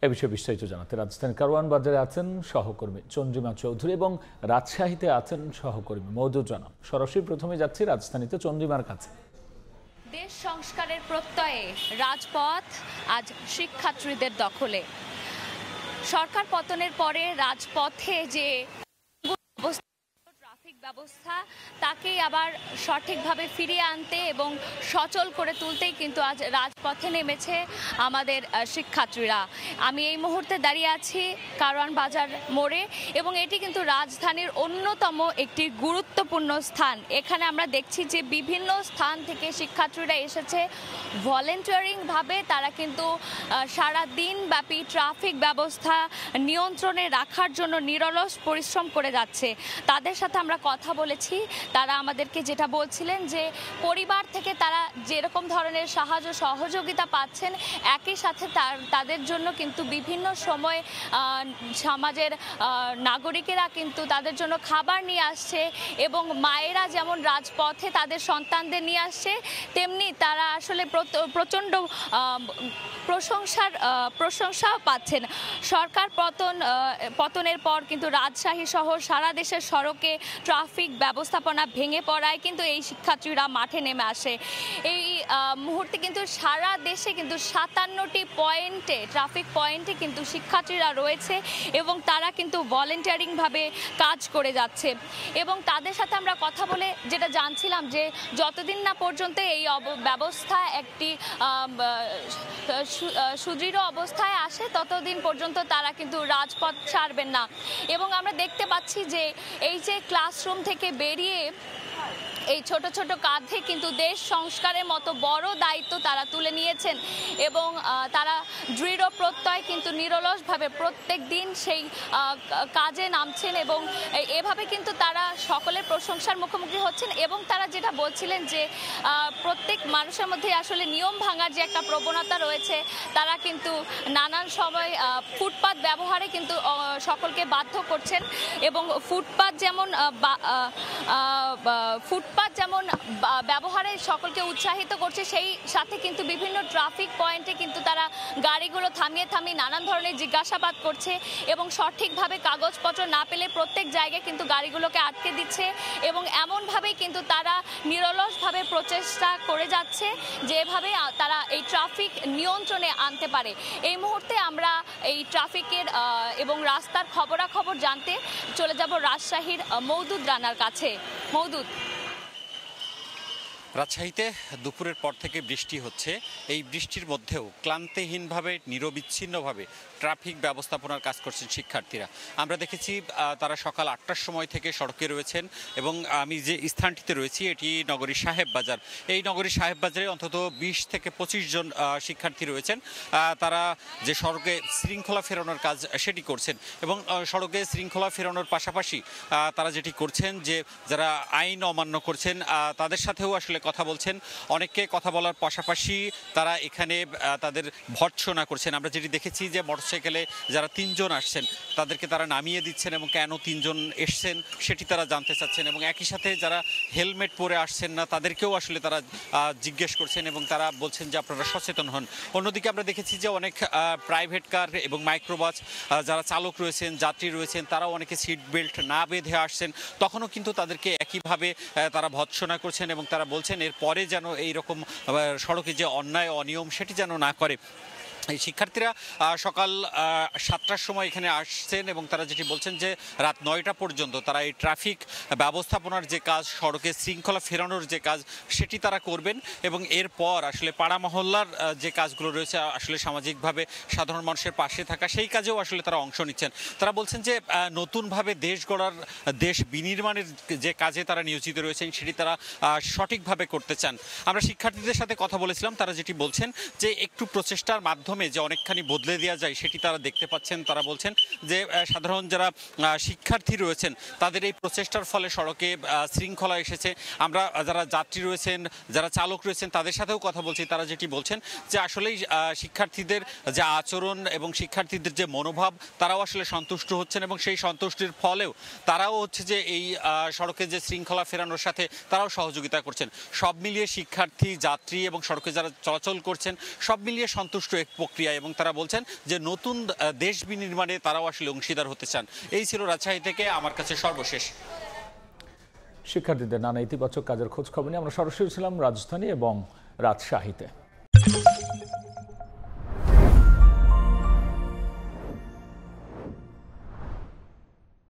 এ বিষয়ে বিস্তারিত জানাতে রাজধানীর কারওয়ান বাজারে আছেন সহকর্মী চন্দ্রিমা চৌধুরী এবং রাজশাহীতে আছেন সহকর্মী মওদুদ রানা। সরাসরি প্রথমে যাচ্ছি রাজধানীতে চন্দ্রিমার কাছে। দেশ সংস্কারের প্রত্যয়ে রাজপথ আজ শিক্ষার্থীদের দখলে। সরকার পতনের পরে রাজপথে যে ট্রাফিক ব্যবস্থা তাকেই আবার সঠিকভাবে ফিরিয়ে আনতে এবং সচল করে তুলতেই কিন্তু আজ রাজপথে নেমেছে আমাদের শিক্ষার্থীরা। আমি এই মুহূর্তে দাঁড়িয়ে আছি কারওয়ান বাজার মোড়ে এবং এটি কিন্তু রাজধানীর অন্যতম একটি গুরুত্বপূর্ণ স্থান। এখানে আমরা দেখছি যে বিভিন্ন স্থান থেকে শিক্ষার্থীরা এসেছে ভলেন্টিয়ারিংভাবে। তারা কিন্তু সারা দিন ব্যাপী ট্রাফিক ব্যবস্থা নিয়ন্ত্রণে রাখার জন্য নিরলস পরিশ্রম করে যাচ্ছে। তাদের সাথে আমরা কথা বলেছি, তারা আমাদেরকে যেটা বলছিলেন যে পরিবার থেকে তারা যেরকম ধরনের সাহায্য সহযোগিতা পাচ্ছেন, একই সাথে তাদের জন্য কিন্তু বিভিন্ন সময় সমাজের নাগরিকেরা কিন্তু তাদের জন্য খাবার নিয়ে আসছে এবং মায়েরা যেমন রাজপথে তাদের সন্তানদের নিয়ে আসছে, তেমনি তারা আসলে প্রচণ্ড প্রশংসাও পাচ্ছেন। সরকার পতনের পর কিন্তু রাজশাহী সহ সারা দেশের সড়কে ট্রাফিক ব্যবস্থাপনা ভেঙে পড়ায় কিন্তু এই শিক্ষার্থীরা মাঠে নেমে আসে। এই মুহূর্তে কিন্তু সারা দেশে কিন্তু 57টি পয়েন্টে ট্রাফিক পয়েন্টে কিন্তু শিক্ষার্থীরা রয়েছে এবং তারা কিন্তু ভলেন্টিয়ারিংভাবে কাজ করে যাচ্ছে। এবং তাদের সাথে আমরা কথা বলে যেটা জানছিলাম যে যতদিন না পর্যন্ত এই ব্যবস্থা একটি সুদৃঢ় অবস্থায় আসে ততদিন পর্যন্ত তারা কিন্তু রাজপথ ছাড়বেন না। এবং আমরা দেখতে পাচ্ছি যে এই যে ক্লাসরুম থেকে বেরিয়ে এই ছোট ছোট কাঁধে কিন্তু দেশ সংস্কারের মতো বড় দায়িত্ব তারা তুলে নিয়েছেন এবং তারা দৃঢ় প্রত্যয় কিন্তু নিরলসভাবে প্রত্যেক দিন সেই কাজে নামছেন এবং এভাবে কিন্তু তারা সকলের প্রশংসার মুখোমুখি হচ্ছেন। এবং তারা যেটা বলছিলেন যে প্রত্যেক মানুষের মধ্যে আসলে নিয়ম ভাঙার যে একটা প্রবণতা রয়েছে, তারা কিন্তু নানান সময় ফুটপাত ব্যবহারে কিন্তু সকলকে বাধ্য করছেন এবং ফুটপাত যেমন ব্যবহারে সকলকে উৎসাহিত করছে, সেই সাথে কিন্তু বিভিন্ন ট্রাফিক পয়েন্টে কিন্তু তারা গাড়িগুলো থামিয়ে নানান ধরনের জিজ্ঞাসাবাদ করছে এবং সঠিকভাবে কাগজপত্র না পেলে প্রত্যেক জায়গায় কিন্তু গাড়িগুলোকে আটকে দিচ্ছে এবং এমনভাবেই কিন্তু তারা নিরলসভাবে প্রচেষ্টা করে যাচ্ছে যেভাবে তারা এই ট্রাফিক নিয়ন্ত্রণে আনতে পারে। এই মুহূর্তে আমরা এই ট্রাফিকের এবং রাস্তার খবরাখবর জানতে চলে যাব রাজশাহীর মওদুদ রানার কাছে। মওদুদ, রাজশাহীতে দুপুরের পর থেকে বৃষ্টি হচ্ছে। এই বৃষ্টির মধ্যেও ক্লান্তিহীনভাবে নিরবিচ্ছিন্নভাবে ট্রাফিক ব্যবস্থাপনার কাজ করছেন শিক্ষার্থীরা। আমরা দেখেছি তারা সকাল 8টার সময় থেকে সড়কে রয়েছেন এবং আমি যে স্থানটিতে রয়েছি এটি নগরীর সাহেব বাজার। এই নগরীর সাহেব বাজারে অন্তত 20 থেকে 25 জন শিক্ষার্থী রয়েছেন। তারা যে সড়কে শৃঙ্খলা ফেরানোর কাজ সেটি করছেন এবং সড়কে শৃঙ্খলা ফেরানোর পাশাপাশি তারা যেটি করছেন যে যারা আইন অমান্য করছেন তাদের সাথেও আসলে কথা বলছেন। অনেককে কথা বলার পাশাপাশি তারা এখানে তাদের ভর্ৎসনা করছেন। আমরা যেটি দেখেছি যে মোটরসাইকেলে যারা 3 জন আসছেন তাদেরকে তারা নামিয়ে দিচ্ছেন এবং কেন 3 জন এসছেন সেটি তারা জানতে চাচ্ছেন এবং একই সাথে যারা হেলমেট পরে আসছেন না তাদেরকেও আসলে তারা জিজ্ঞেস করছেন এবং তারা বলছেন যে আপনারা সচেতন হন। অন্যদিকে আমরা দেখেছি যে অনেক প্রাইভেট কার এবং মাইক্রোবাস যারা চালক রয়েছেন, যাত্রী রয়েছেন, তারাও অনেকে সিট বেল্ট না বেঁধে আসছেন, তখনও কিন্তু তাদেরকে একইভাবে তারা ভর্ৎসনা করছেন এবং তারা বলছেন এরপরে যেন এইরকম সড়কে যে অন্যায় অনিয়ম সেটি যেন না করে। এই শিক্ষার্থীরা সকাল 7টার সময় এখানে আসছেন এবং তারা যেটি বলছেন যে রাত 9টা পর্যন্ত তারা এই ট্রাফিক ব্যবস্থাপনার যে কাজ, সড়কে শৃঙ্খলা ফেরানোর যে কাজ সেটি তারা করবেন এবং এরপর আসলে পাড়া মহল্লার যে কাজগুলো রয়েছে আসলে সামাজিকভাবে সাধারণ মানুষের পাশে থাকা সেই কাজেও আসলে তারা অংশ নিচ্ছেন। তারা বলছেন যে নতুনভাবে দেশ গড়ার, দেশ বিনির্মাণের যে কাজে তারা নিয়োজিত রয়েছেন সেটি তারা সঠিকভাবে করতে চান। আমরা শিক্ষার্থীদের সাথে কথা বলেছিলাম, তারা যেটি বলছেন যে একটু প্রচেষ্টার মাধ্যমে যে অনেকখানি বদলে দেওয়া যায় সেটি তারা দেখতে পাচ্ছেন। তারা বলছেন যে সাধারণ যারা শিক্ষার্থী রয়েছেন তাদের এই প্রচেষ্টার ফলে সড়কে শৃঙ্খলা এসেছে। আমরা যারা যাত্রী রয়েছেন, যারা চালক রয়েছেন তাদের সাথেও কথা বলছি। তারা যেটি বলছেন যে আসলেই শিক্ষার্থীদের যে আচরণ এবং শিক্ষার্থীদের যে মনোভাব তারাও আসলে সন্তুষ্ট হচ্ছেন এবং সেই সন্তুষ্টির ফলেও তারাও হচ্ছে যে এই সড়কে যে শৃঙ্খলা ফেরানোর সাথে তারাও সহযোগিতা করছেন। সব মিলিয়ে শিক্ষার্থী, যাত্রী এবং সড়কে যারা চলাচল করছেন সব মিলিয়ে সন্তুষ্ট এক প্রক্রিয়া এবং তারা বলছেন যে নতুন দেশ বিনির্মাণে তারাও আসলে অংশীদার হতে চান। এই ছিল রাজশাহী থেকে আমার কাছে সর্বশেষ। শিক্ষার্থীদের নানা ইতিবাচক কাজের খোঁজ খবর নিয়ে আমরা সরাসরি ছিলাম রাজধানী এবং রাজশাহীতে।